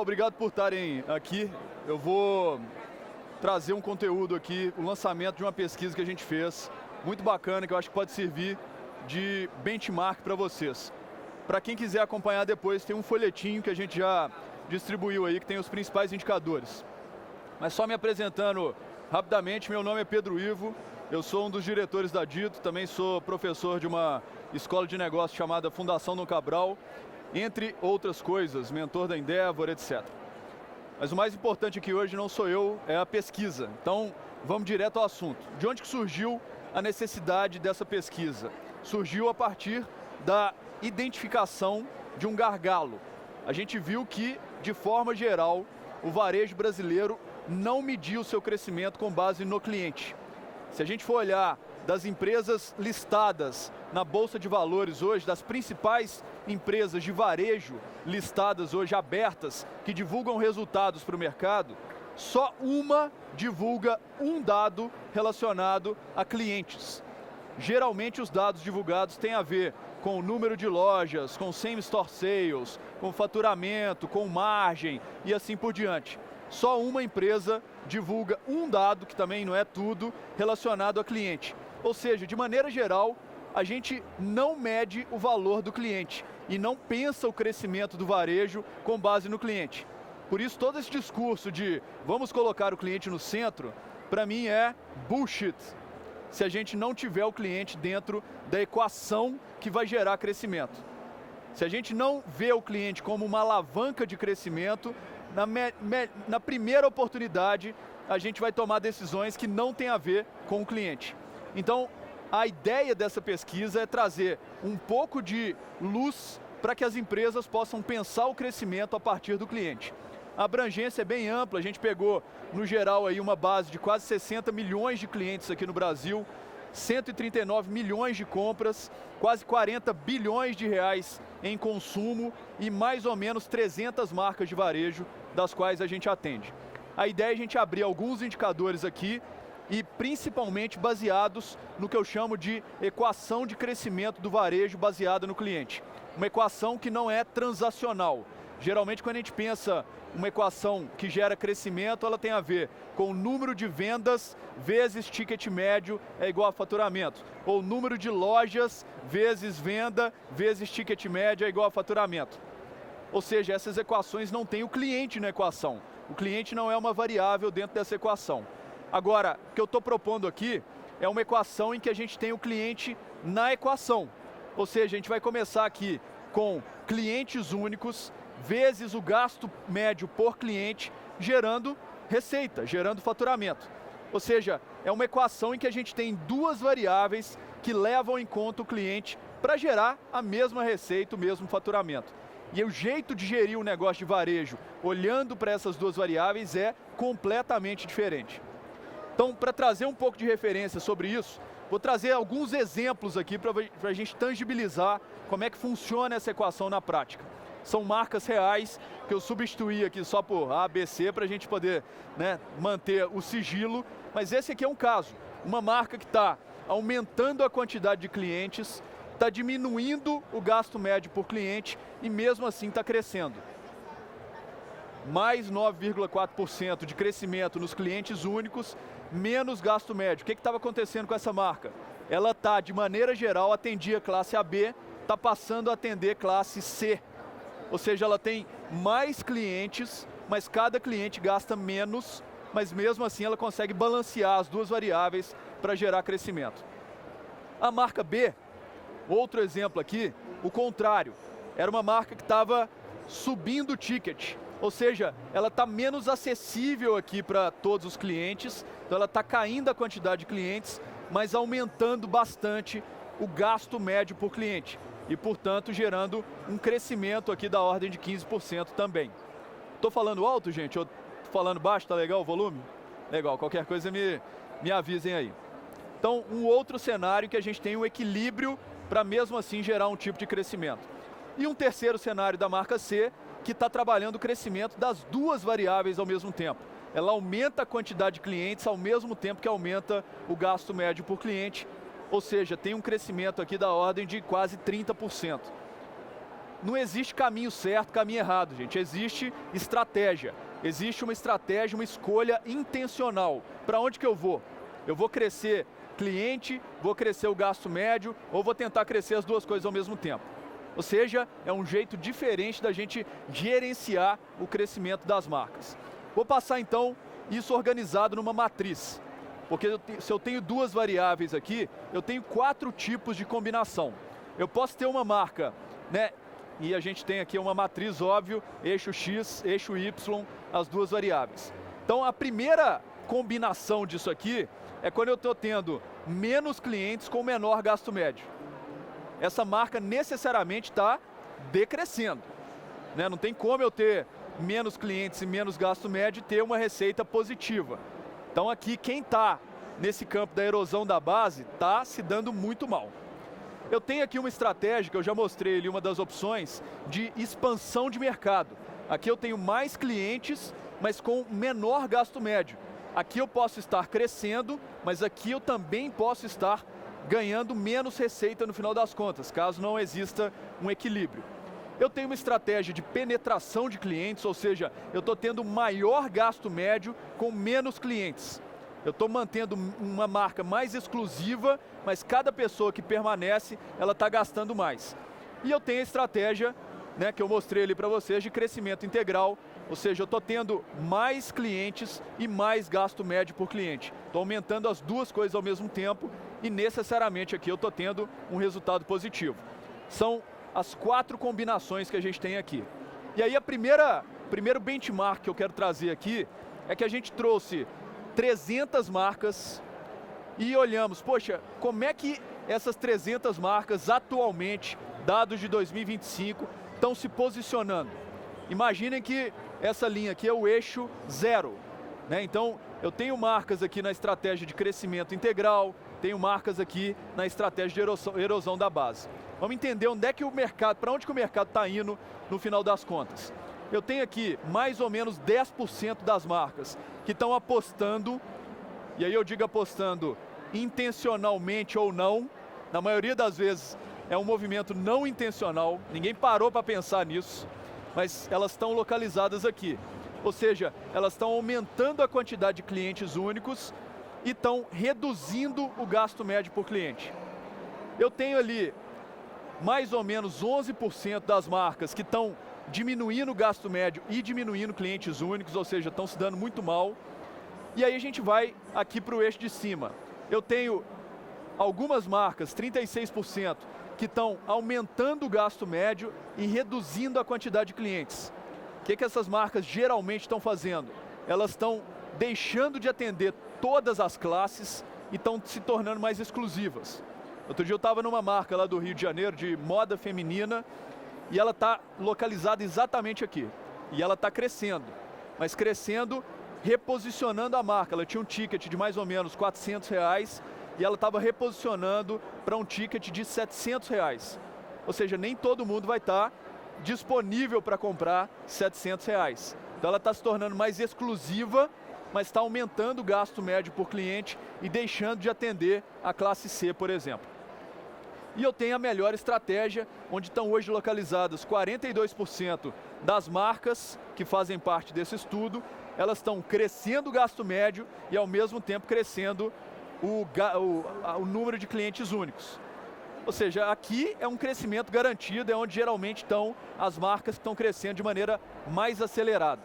Pessoal, obrigado por estarem aqui. Eu vou trazer um conteúdo aqui, o lançamento de uma pesquisa que a gente fez, muito bacana, que eu acho que pode servir de benchmark para vocês. Para quem quiser acompanhar depois, tem um folhetinho que a gente já distribuiu aí, que tem os principais indicadores. Mas só me apresentando rapidamente, meu nome é Pedro Ivo, eu sou um dos diretores da Dito, também sou professor de uma escola de negócios chamada Fundação Dom Cabral, entre outras coisas, mentor da Endeavor, etc. Mas o mais importante aqui hoje não sou eu, é a pesquisa. Então, vamos direto ao assunto. De onde que surgiu a necessidade dessa pesquisa? Surgiu a partir da identificação de um gargalo. A gente viu que, de forma geral, o varejo brasileiro não mediu o seu crescimento com base no cliente. Se a gente for olhar das empresas listadas na Bolsa de Valores hoje, das principais empresas de varejo listadas hoje, abertas, que divulgam resultados para o mercado, só uma divulga um dado relacionado a clientes. Geralmente os dados divulgados têm a ver com o número de lojas, com same store sales, com faturamento, com margem e assim por diante. Só uma empresa divulga um dado, que também não é tudo, relacionado a cliente. Ou seja, de maneira geral, a gente não mede o valor do cliente e não pensa o crescimento do varejo com base no cliente. Por isso, todo esse discurso de vamos colocar o cliente no centro, para mim é bullshit, se a gente não tiver o cliente dentro da equação que vai gerar crescimento. Se a gente não vê o cliente como uma alavanca de crescimento, na primeira oportunidade, a gente vai tomar decisões que não têm a ver com o cliente. Então, a ideia dessa pesquisa é trazer um pouco de luz para que as empresas possam pensar o crescimento a partir do cliente. A abrangência é bem ampla, a gente pegou, no geral, aí uma base de quase 60 milhões de clientes aqui no Brasil, 139 milhões de compras, quase 40 bilhões de reais em consumo e mais ou menos 300 marcas de varejo das quais a gente atende. A ideia é a gente abrir alguns indicadores aqui e principalmente baseados no que eu chamo de equação de crescimento do varejo baseada no cliente. Uma equação que não é transacional. Geralmente, quando a gente pensa uma equação que gera crescimento, ela tem a ver com o número de vendas vezes ticket médio é igual a faturamento. Ou número de lojas vezes venda vezes ticket médio é igual a faturamento. Ou seja, essas equações não têm o cliente na equação. O cliente não é uma variável dentro dessa equação. Agora, o que eu estou propondo aqui é uma equação em que a gente tem o cliente na equação. Ou seja, a gente vai começar aqui com clientes únicos vezes o gasto médio por cliente, gerando receita, gerando faturamento. Ou seja, é uma equação em que a gente tem duas variáveis que levam em conta o cliente para gerar a mesma receita, o mesmo faturamento. E o jeito de gerir um negócio de varejo, olhando para essas duas variáveis, é completamente diferente. Então, para trazer um pouco de referência sobre isso, vou trazer alguns exemplos aqui para a gente tangibilizar como é que funciona essa equação na prática. São marcas reais que eu substituí aqui só por A, B, C, para a gente poder, manter o sigilo. Mas esse aqui é um caso. Uma marca que está aumentando a quantidade de clientes, está diminuindo o gasto médio por cliente e mesmo assim está crescendo. Mais 9,4% de crescimento nos clientes únicos, menos gasto médio. O que estava acontecendo com essa marca? Ela está, de maneira geral, atendia classe AB, está passando a atender classe C. Ou seja, ela tem mais clientes, mas cada cliente gasta menos, mas mesmo assim ela consegue balancear as duas variáveis para gerar crescimento. A marca B, outro exemplo aqui, o contrário. Era uma marca que estava subindo o ticket, ou seja, ela está menos acessível aqui para todos os clientes, então ela está caindo a quantidade de clientes, mas aumentando bastante o gasto médio por cliente. E, portanto, gerando um crescimento aqui da ordem de 15% também. Estou falando alto, gente? Ou estou falando baixo? Tá legal o volume? Legal, qualquer coisa me avisem aí. Então, um outro cenário que a gente tem um equilíbrio para mesmo assim gerar um tipo de crescimento. E um terceiro cenário da marca C, que está trabalhando o crescimento das duas variáveis ao mesmo tempo. Ela aumenta a quantidade de clientes ao mesmo tempo que aumenta o gasto médio por cliente, ou seja, tem um crescimento aqui da ordem de quase 30%. não existe caminho certo, caminho errado, gente. Existe estratégia. Existe uma estratégia, uma escolha intencional. Para onde que eu vou? Eu vou crescer cliente, vou crescer o gasto médio ou vou tentar crescer as duas coisas ao mesmo tempo. Ou seja, é um jeito diferente da gente gerenciar o crescimento das marcas. Vou passar então isso organizado numa matriz. Porque se eu tenho duas variáveis aqui, eu tenho 4 tipos de combinação. Eu posso ter uma marca, né? E a gente tem aqui uma matriz, óbvio, eixo X, eixo Y, as duas variáveis. Então a primeira combinação disso aqui é quando eu estou tendo menos clientes com menor gasto médio. Essa marca necessariamente está decrescendo, né? Não tem como eu ter menos clientes e menos gasto médio e ter uma receita positiva. Então aqui quem está nesse campo da erosão da base está se dando muito mal. Eu tenho aqui uma estratégia que eu já mostrei ali, uma das opções de expansão de mercado. Aqui eu tenho mais clientes, mas com menor gasto médio. Aqui eu posso estar crescendo, mas aqui eu também posso estar ganhando menos receita no final das contas, caso não exista um equilíbrio. Eu tenho uma estratégia de penetração de clientes, ou seja, eu estou tendo maior gasto médio com menos clientes. Eu estou mantendo uma marca mais exclusiva, mas cada pessoa que permanece, ela está gastando mais. E eu tenho a estratégia, né, que eu mostrei ali para vocês, de crescimento integral, ou seja, eu estou tendo mais clientes e mais gasto médio por cliente. Estou aumentando as duas coisas ao mesmo tempo e necessariamente aqui eu estou tendo um resultado positivo. São as 4 combinações que a gente tem aqui. E aí primeiro benchmark que eu quero trazer aqui é que a gente trouxe 300 marcas e olhamos, poxa, como é que essas 300 marcas atualmente, dados de 2025, estão se posicionando? Imaginem que essa linha aqui é o eixo 0, né? Então, eu tenho marcas aqui na estratégia de crescimento integral, tenho marcas aqui na estratégia de erosão da base. Vamos entender onde é que o mercado, para onde que o mercado está indo no final das contas. Eu tenho aqui mais ou menos 10% das marcas que estão apostando, e aí eu digo apostando intencionalmente ou não, na maioria das vezes é um movimento não intencional, ninguém parou para pensar nisso, mas elas estão localizadas aqui. Ou seja, elas estão aumentando a quantidade de clientes únicos e estão reduzindo o gasto médio por cliente. Eu tenho ali mais ou menos 11% das marcas que estão diminuindo o gasto médio e diminuindo clientes únicos, ou seja, estão se dando muito mal. E aí a gente vai aqui para o eixo de cima. Eu tenho algumas marcas, 36%, que estão aumentando o gasto médio e reduzindo a quantidade de clientes. O que essas marcas geralmente estão fazendo? Elas estão deixando de atender todas as classes e estão se tornando mais exclusivas. Outro dia eu estava numa marca lá do Rio de Janeiro, de moda feminina, e ela está localizada exatamente aqui. E ela está crescendo, mas crescendo, reposicionando a marca. Ela tinha um ticket de mais ou menos R$400 e ela estava reposicionando para um ticket de R$700. Ou seja, nem todo mundo vai estar disponível para comprar R$700. Então ela está se tornando mais exclusiva, mas está aumentando o gasto médio por cliente e deixando de atender a classe C, por exemplo. E eu tenho a melhor estratégia, onde estão hoje localizadas 42% das marcas que fazem parte desse estudo, elas estão crescendo o gasto médio e ao mesmo tempo crescendo o número de clientes únicos. Ou seja, aqui é um crescimento garantido, é onde geralmente estão as marcas que estão crescendo de maneira mais acelerada.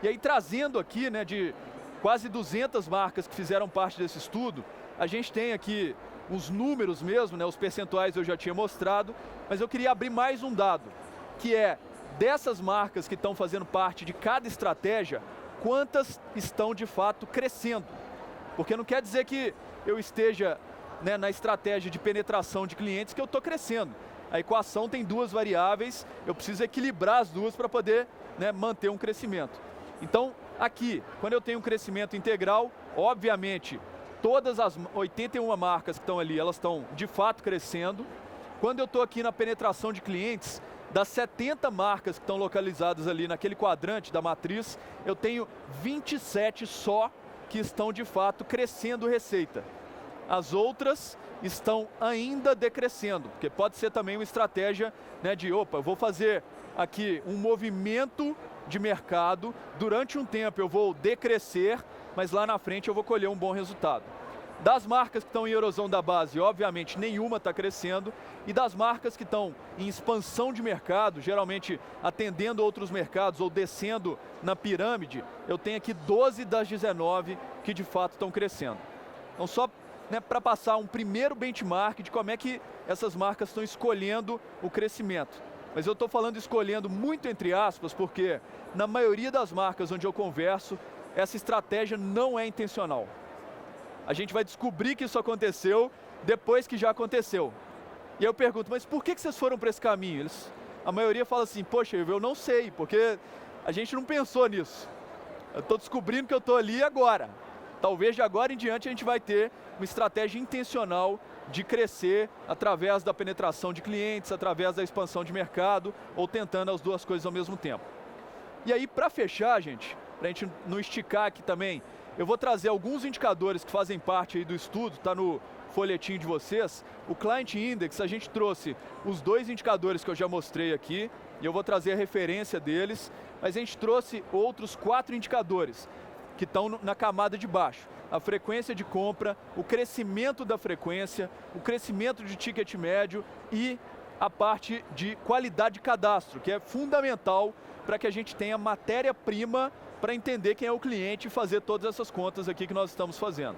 E aí trazendo aqui, né, de quase 200 marcas que fizeram parte desse estudo, a gente tem aqui os números mesmo, né, os percentuais eu já tinha mostrado, mas eu queria abrir mais um dado, que é dessas marcas que estão fazendo parte de cada estratégia, quantas estão de fato crescendo. Porque não quer dizer que eu esteja, né, na estratégia de penetração de clientes que eu estou crescendo. A equação tem duas variáveis, eu preciso equilibrar as duas para poder, né, manter um crescimento. Então, aqui, quando eu tenho um crescimento integral, obviamente, todas as 81 marcas que estão ali, elas estão de fato crescendo. Quando eu estou aqui na penetração de clientes, das 70 marcas que estão localizadas ali naquele quadrante da matriz, eu tenho 27 só que estão de fato crescendo receita. As outras estão ainda decrescendo, porque pode ser também uma estratégia, né, de, opa, eu vou fazer aqui um movimento de mercado, durante um tempo eu vou decrescer, mas lá na frente eu vou colher um bom resultado. Das marcas que estão em erosão da base, obviamente nenhuma está crescendo, e das marcas que estão em expansão de mercado, geralmente atendendo outros mercados ou descendo na pirâmide, eu tenho aqui 12 das 19 que de fato estão crescendo. Então só, né, para passar um primeiro benchmark de como é que essas marcas estão escolhendo o crescimento. Mas eu estou falando escolhendo muito entre aspas, porque na maioria das marcas onde eu converso, essa estratégia não é intencional. A gente vai descobrir que isso aconteceu depois que já aconteceu. E aí eu pergunto, mas por que vocês foram para esse caminho? A maioria fala assim, poxa, eu não sei, porque a gente não pensou nisso. Eu estou descobrindo que eu estou ali agora. Talvez de agora em diante a gente vai ter uma estratégia intencional de crescer através da penetração de clientes, através da expansão de mercado, ou tentando as duas coisas ao mesmo tempo. E aí, para fechar, gente, para a gente não esticar aqui também, eu vou trazer alguns indicadores que fazem parte aí do estudo, está no folhetim de vocês. O Client Index, a gente trouxe os dois indicadores que eu já mostrei aqui, e eu vou trazer a referência deles, mas a gente trouxe outros 4 indicadores que estão na camada de baixo. A frequência de compra, o crescimento da frequência, o crescimento de ticket médio e a parte de qualidade de cadastro, que é fundamental para que a gente tenha matéria-prima para entender quem é o cliente e fazer todas essas contas aqui que nós estamos fazendo.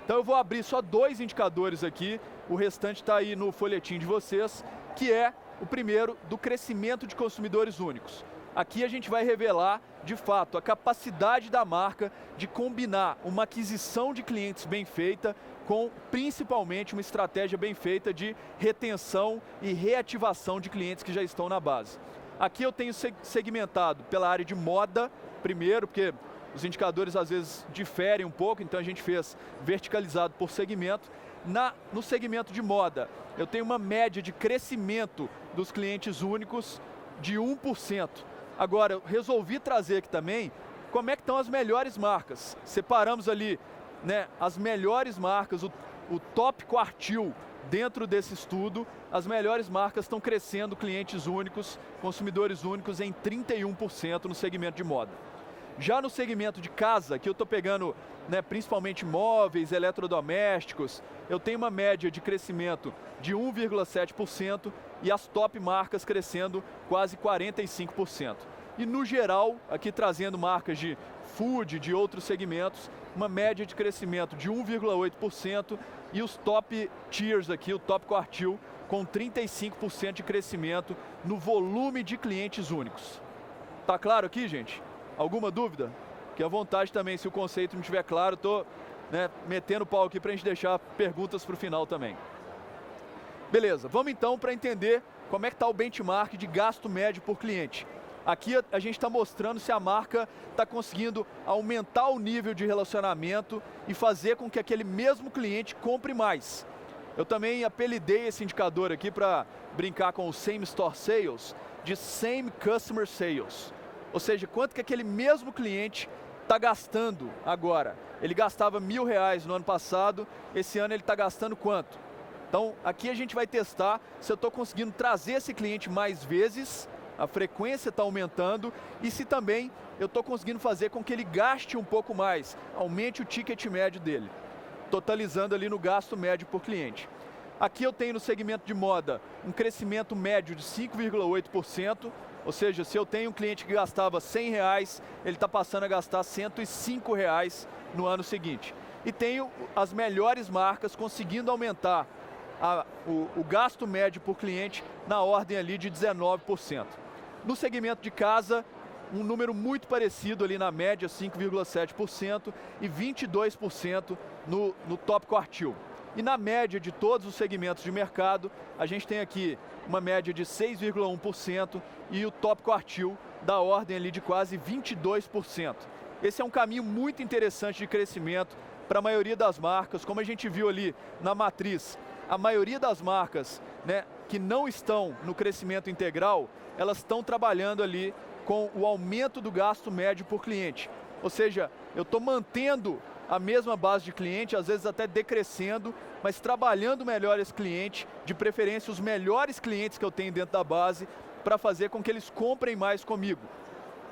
Então eu vou abrir só 2 indicadores aqui, o restante está aí no folhetim de vocês, que é o primeiro do crescimento de consumidores únicos. Aqui a gente vai revelar, de fato, a capacidade da marca de combinar uma aquisição de clientes bem feita com, principalmente, uma estratégia bem feita de retenção e reativação de clientes que já estão na base. Aqui eu tenho segmentado pela área de moda, primeiro, porque os indicadores às vezes diferem um pouco, então a gente fez verticalizado por segmento. No segmento de moda, eu tenho uma média de crescimento dos clientes únicos de 1%. Agora, eu resolvi trazer aqui também como é que estão as melhores marcas. Separamos ali, né, as melhores marcas, o top quartil dentro desse estudo. As melhores marcas estão crescendo clientes únicos, consumidores únicos em 31% no segmento de moda. Já no segmento de casa, que eu estou pegando, né, principalmente móveis, eletrodomésticos, eu tenho uma média de crescimento de 1,7% e as top marcas crescendo quase 45%. E no geral, aqui trazendo marcas de food, de outros segmentos, uma média de crescimento de 1,8% e os top tiers aqui, o top quartil, com 35% de crescimento no volume de clientes únicos. Tá claro aqui, gente? Alguma dúvida? Fique à vontade também, se o conceito não estiver claro, estou, né, metendo o pau aqui para a gente deixar perguntas para o final também. Beleza, vamos então para entender como é que está o benchmark de gasto médio por cliente. Aqui a gente está mostrando se a marca está conseguindo aumentar o nível de relacionamento e fazer com que aquele mesmo cliente compre mais. Eu também apelidei esse indicador aqui para brincar com o Same Store Sales, de Same Customer Sales. Ou seja, quanto que aquele mesmo cliente está gastando agora. Ele gastava R$1.000 no ano passado, esse ano ele está gastando quanto? Então, aqui a gente vai testar se eu estou conseguindo trazer esse cliente mais vezes, a frequência está aumentando, e se também eu estou conseguindo fazer com que ele gaste um pouco mais, aumente o ticket médio dele, totalizando ali no gasto médio por cliente. Aqui eu tenho no segmento de moda um crescimento médio de 5,8%, ou seja, se eu tenho um cliente que gastava R$100, ele está passando a gastar R$105 no ano seguinte. E tenho as melhores marcas conseguindo aumentar o gasto médio por cliente na ordem ali de 19%. No segmento de casa, um número muito parecido ali na média, 5,7% e 22% no top quartil. E na média de todos os segmentos de mercado, a gente tem aqui uma média de 6,1% e o top quartil da ordem ali de quase 22%. Esse é um caminho muito interessante de crescimento para a maioria das marcas, como a gente viu ali na matriz. A maioria das marcas, né, que não estão no crescimento integral, elas estão trabalhando ali com o aumento do gasto médio por cliente. Ou seja, eu estou mantendo a mesma base de cliente, às vezes até decrescendo, mas trabalhando melhor esse cliente, de preferência os melhores clientes que eu tenho dentro da base, para fazer com que eles comprem mais comigo.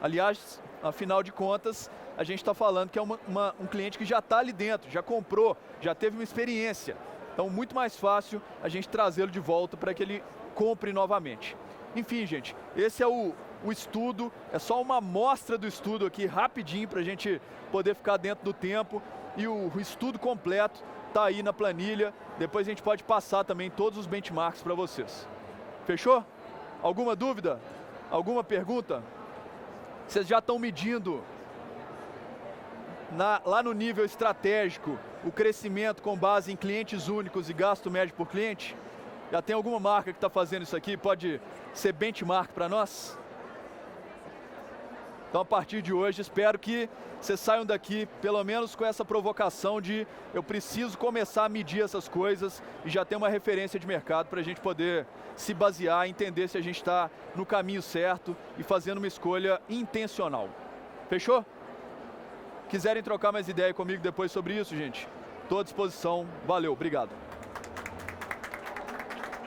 Aliás, afinal de contas, a gente está falando que é um cliente que já está ali dentro, já comprou, já teve uma experiência. Então, muito mais fácil a gente trazê-lo de volta para que ele compre novamente. Enfim, gente, esse é o estudo, é só uma amostra do estudo aqui, rapidinho, para a gente poder ficar dentro do tempo. E o estudo completo está aí na planilha. Depois a gente pode passar também todos os benchmarks para vocês. Fechou? Alguma dúvida? Alguma pergunta? Vocês já estão medindo lá no nível estratégico o crescimento com base em clientes únicos e gasto médio por cliente? Já tem alguma marca que está fazendo isso aqui? Pode ser benchmark para nós? Então, a partir de hoje, espero que vocês saiam daqui, pelo menos com essa provocação de eu preciso começar a medir essas coisas e já ter uma referência de mercado para a gente poder se basear e entender se a gente está no caminho certo e fazendo uma escolha intencional. Fechou? Quiserem trocar mais ideia comigo depois sobre isso, gente? Estou à disposição. Valeu, obrigado.